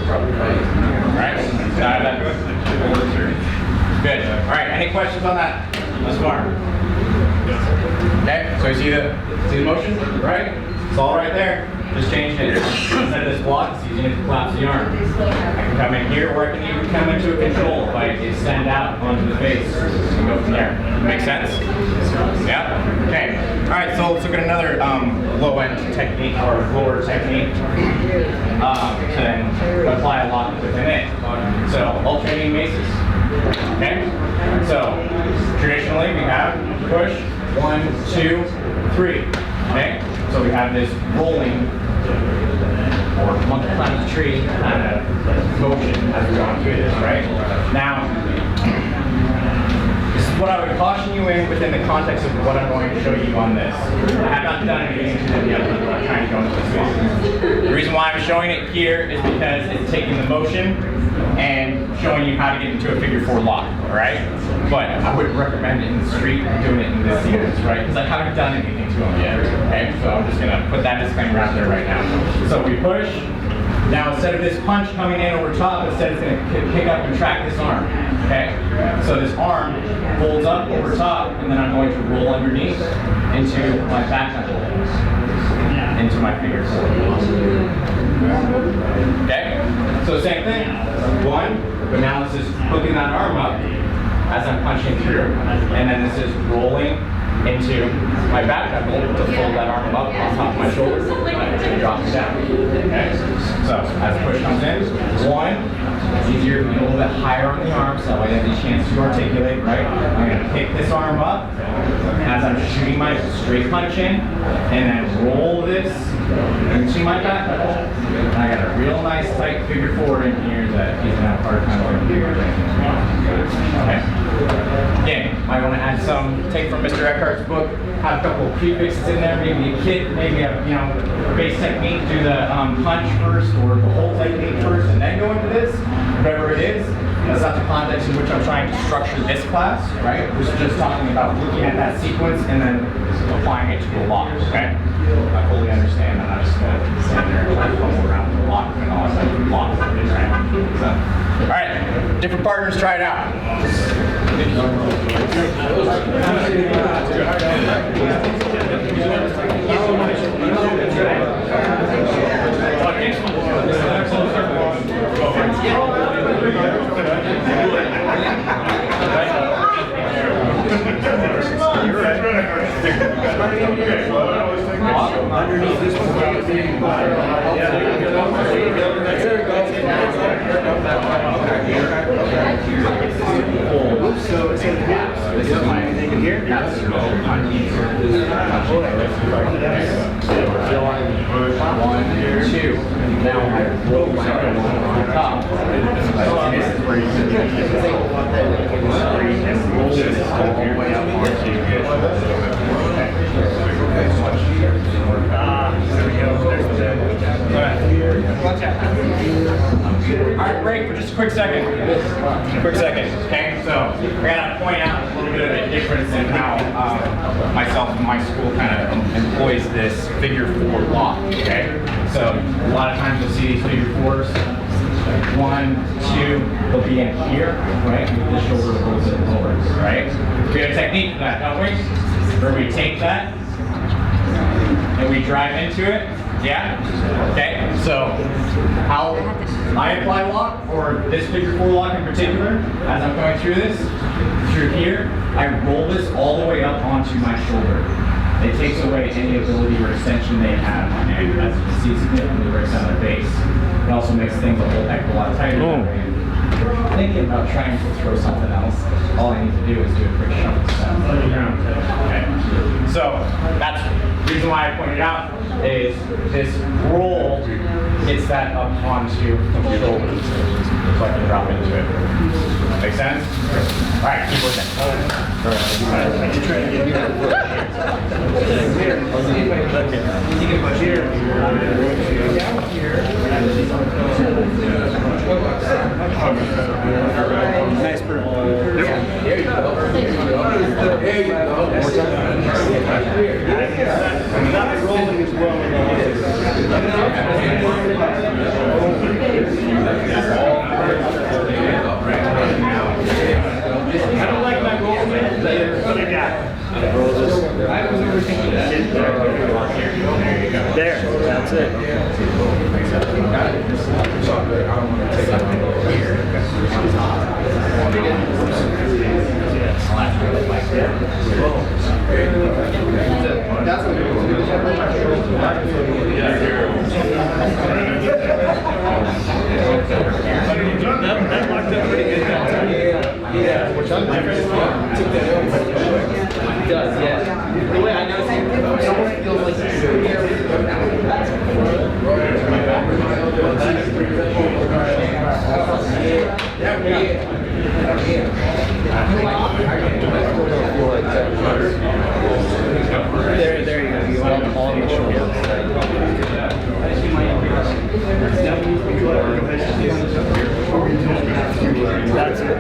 Alright, that good? Good. Alright, any questions on that thus far? Okay, so you see the motion, right? It's all right there. Just changing it. Instead of this block, it's using it to collapse the arm. I can come in here, or I can even come into a control if I extend out onto the face and go from there. Make sense? Yeah? Okay. Alright, so let's look at another low-end technique or lower technique to then apply a lock within it. So, alternating maces. Okay? So, traditionally we have push, 1, 2, 3. Okay? So we have this rolling or monkey climbs the tree kind of motion as we're going through this, right? Now, this is what I would caution you in within the context of what I'm going to show you on this. I have not done anything to it yet, but I'm trying to go into this. The reason why I'm showing it here is because it's taking the motion and showing you how to get into a figure 4 lock, alright? But I wouldn't recommend it in the street doing it in this sequence, right? Because I haven't done anything to them yet, okay? So I'm just gonna put that disclaimer out there right now. So we push. Now instead of this punch coming in over top, instead it's gonna pick up and track this arm, okay? So this arm folds up over top, and then I'm going to roll underneath into my back knuckle, into my figure 4. Okay? So same thing, 1, but now this is hooking that arm up as I'm punching through, and then this is rolling into my back knuckle to fold that arm up on top of my shoulder and drop it down. Okay? So as the push comes in, 1, it's easier to be a little bit higher on the arm, so that way I have a chance to articulate, right? I'm going to pick this arm up as I'm shooting my straight punch in, and then roll this into my back knuckle. And I got a real nice tight figure 4 in here that he's going to have a hard time doing. Okay. Again, might want to add some, take from Mr. Eckhart's book, have a couple of prefixes in there, maybe a kit, maybe a base technique, do the punch first or the whole technique first and then go into this, whatever it is. That's not the context in which I'm trying to structure this class, right? We're just talking about looking at that sequence and then applying it to a lock, okay? I fully understand. I'm not just going to stand there and fumble around with a lock and all of a sudden lock, right? So, all right, different partners, try it out. Underneath this one. So it's in here. This is my thing in here. That's your own. 1, 2. Now I roll my arm on top. This is where you can roll this all the way up onto your Alright, break for just a quick second. Okay? So, I gotta point out a little bit of the difference in how myself and my school kind of employs this figure 4 lock. Okay? So, a lot of times you'll see these figure 4s. 1, 2, they'll be in here, right? With the shoulder a little bit lower, right? We have a technique for that, don't we? Where we take that and we drive into it. Yeah? Okay, so how I apply lock, or this figure 4 lock in particular, as I'm going through this, through here, I roll this all the way up onto my shoulder. It takes away any ability or extension they have, and as you can see, significantly breaks down their base. It also makes things a whole heck of a lot tighter. Thinking about trying to throw something else, all I need to do is do a quick shuffle step on the ground. Okay. So that's the reason why I pointed out is this roll gets that up onto the shoulders so I can drop into it. Make sense? All right, keep looking. You can push here. Nice bird. There you go. There you go. Not rolling as well. There you go. You want them all on the shoulders. That's it.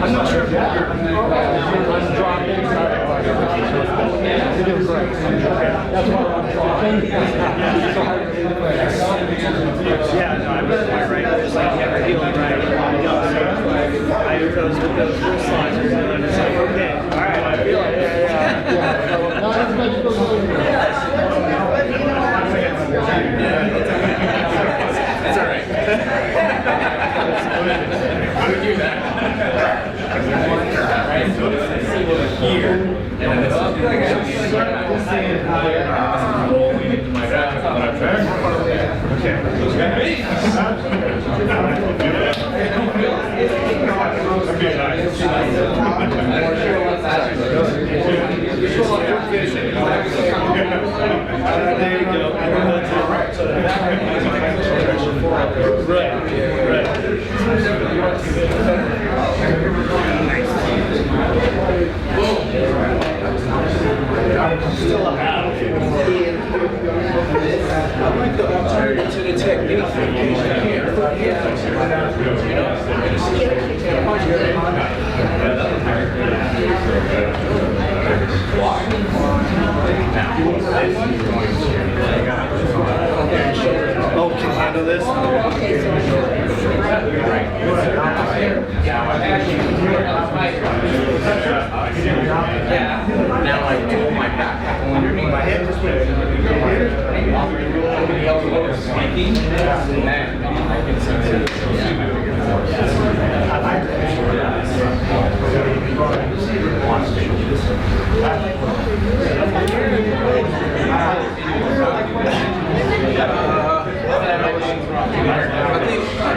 I'm not sure if yeah, no, I'm not quite right. Just like never feeling right. I goes with those first slides and it's like, okay, all right, I feel it. It's all right. How do we do that? Here. And then this is rolling into my back. Okay. There you go. Right. Still a half. I like the alternative to the technique. Oh, can you handle this? Now I pull my back underneath my head. Just went.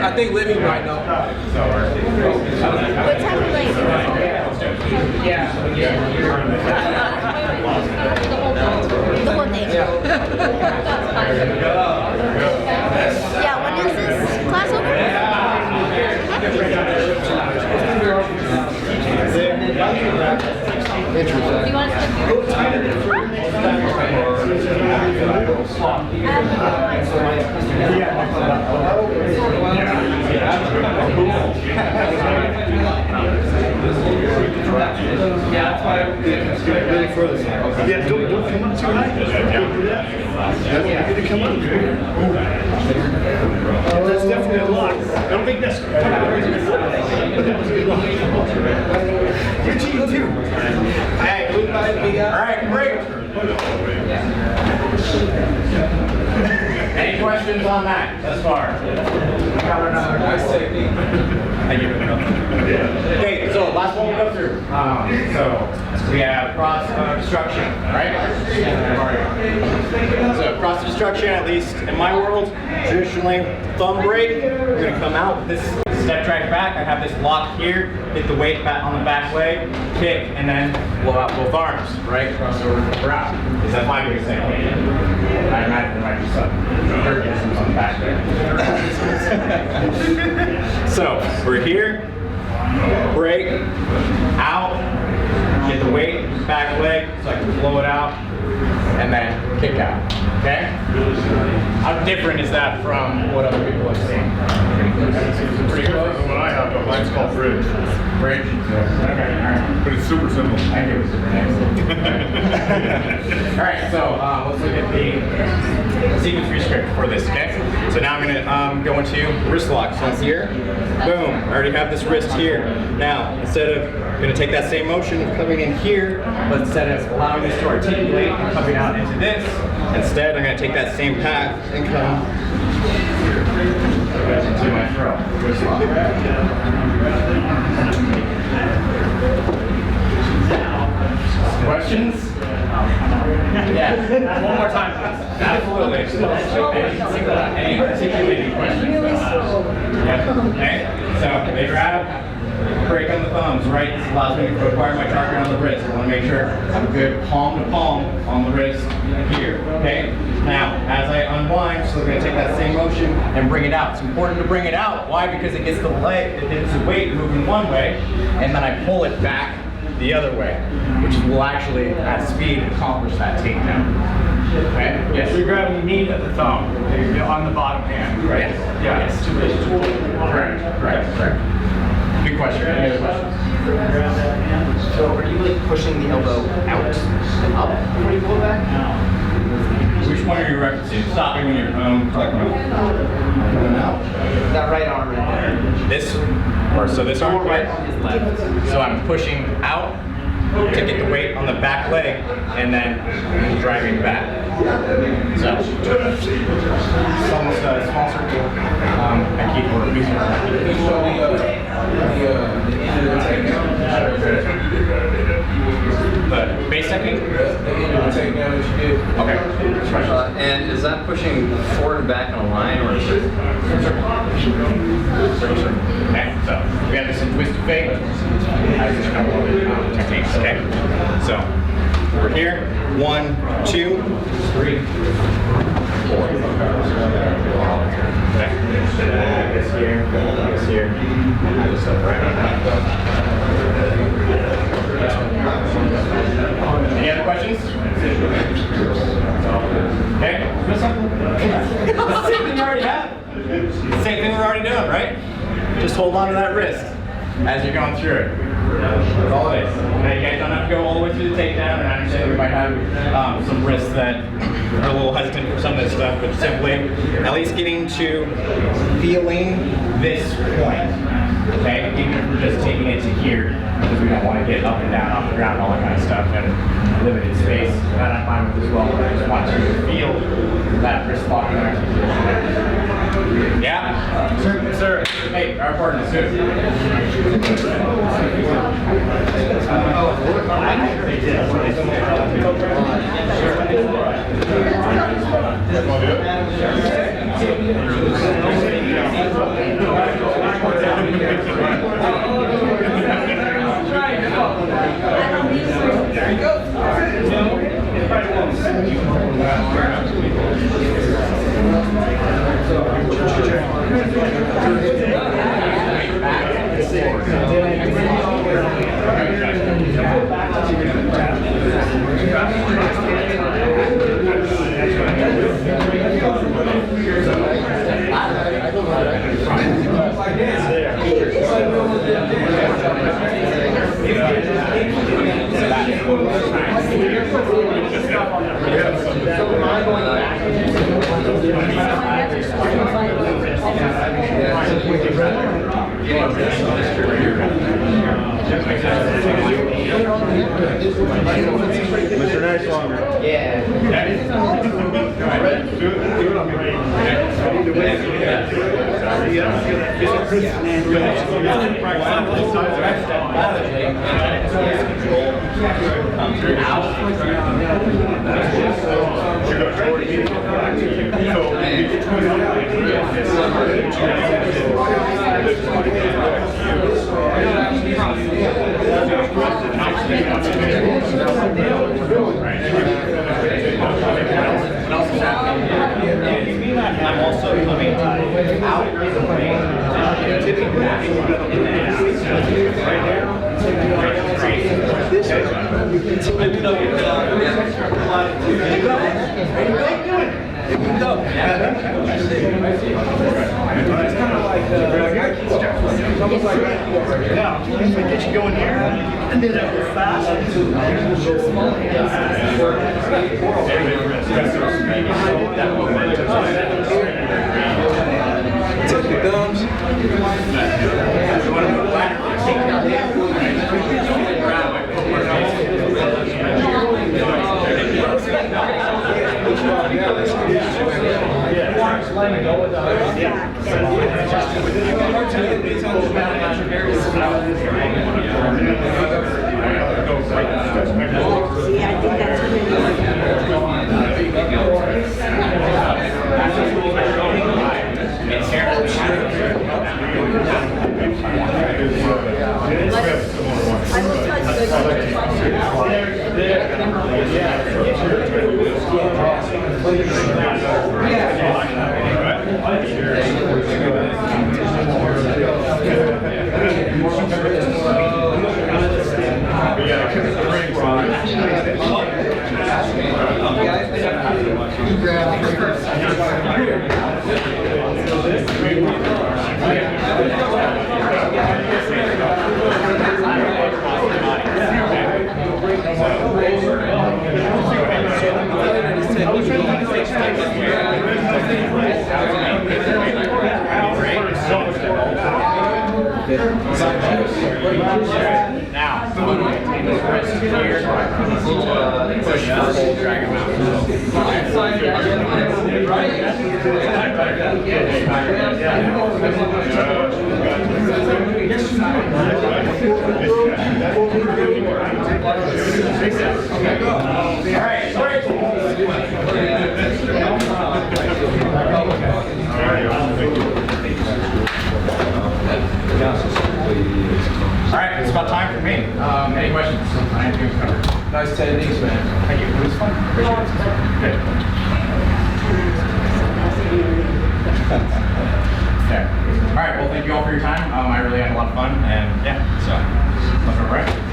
I think living right now. What type of place? Yeah. The whole thing. Yeah, when is this class over? Do you want us to Yeah, don't come up too high. That's good to come up. That's definitely a lot. I don't think that's You're cheating too. Hey, all right, break. Any questions on that thus far? Nice technique. Thank you. Okay, so last one we'll go through. So we have cross destruction, right? So cross destruction, at least in my world, traditionally thumb break. We're going to come out with this step track back. I have this lock here, hit the weight back on the back leg, kick, and then blow out both arms, right? Cross over the route. Is that my big example? I imagine there might be some organisms on the back there. So we're here, break, out, get the weight, back leg, so I can blow it out, and then kick out, okay? How different is that from what other people have seen? Pretty close to what I have, but mine's called bridge. Bridge? Okay, alright. But it's super simple. Thank you. Alright, so let's look at the sequence rescript for this, okay? So now I'm going to go into wrist lock. So here, boom, I already have this wrist here. Now, instead of going to take that same motion of coming in here, but instead of allowing this to articulate and coming out into this, instead I'm going to take that same path and come into my throw. Wrist lock. Questions? Yeah. One more time, please. Absolutely. Any articulating questions? Yeah. Okay. So they grab, break on the thumbs, right? This allows me to acquire my target on the wrist. I want to make sure I'm good palm to palm on the wrist here, okay? Now, as I unwind, so we're going to take that same motion and bring it out. It's important to bring it out. Why? Because it gets the leg, it gets the weight moving one way, and then I pull it back the other way, which will actually, at speed, accomplish that takedown. Okay? Yes. So you're grabbing the knee at the thumb on the bottom hand, right? Yes. Yeah. Yes. Correct. Good question. Any other questions? So are you like pushing the elbow out and up when you pull back? Which one are you referencing? Stopping when you're talking about? That right arm right there. This, or so this arm? Right on his left. So I'm pushing out to get the weight on the back leg and then driving back. So it's almost a small circle. I keep the base technique? Okay. And is that pushing forward and back in a line, or is it? Okay, so we have this in twist to fake. As a couple of techniques, okay? So we're here. 1, 2, 3, 4. Okay. This here, this here, and this up right on. Any other questions? Okay. Same thing you already have. Same thing we're already doing, right? Just hold on to that wrist as you're going through it. That's all it is. Now you guys don't have to go all the way through the takedown, and I understand we might have some wrists that are a little hesitant for some of this stuff, but simply at least getting to feeling this point. Okay? Even if we're just taking it to here, because we don't want to get up and down off the ground, all that kind of stuff, and limited space. That I'm fine with as well, but I just want you to feel that wrist lock and articulation. Yeah? Sir. Hey, our partner, sir. There you go. Mr. NiceWonger. Yeah. I'm also coming out in the way, tipping back in the It's kind of like it's almost like yeah, we get you going here and then it goes fast. Take your thumbs. See, I think that's really Now, maintain this wrist here. Push the whole drag him All right, it's about time for me. Any questions? I think it's covered. Nice techniques, man. Thank you. It was fun. Appreciate it. Good. Okay. All right. Well, thank you all for your time. I really had a lot of fun, and yeah, so looking right.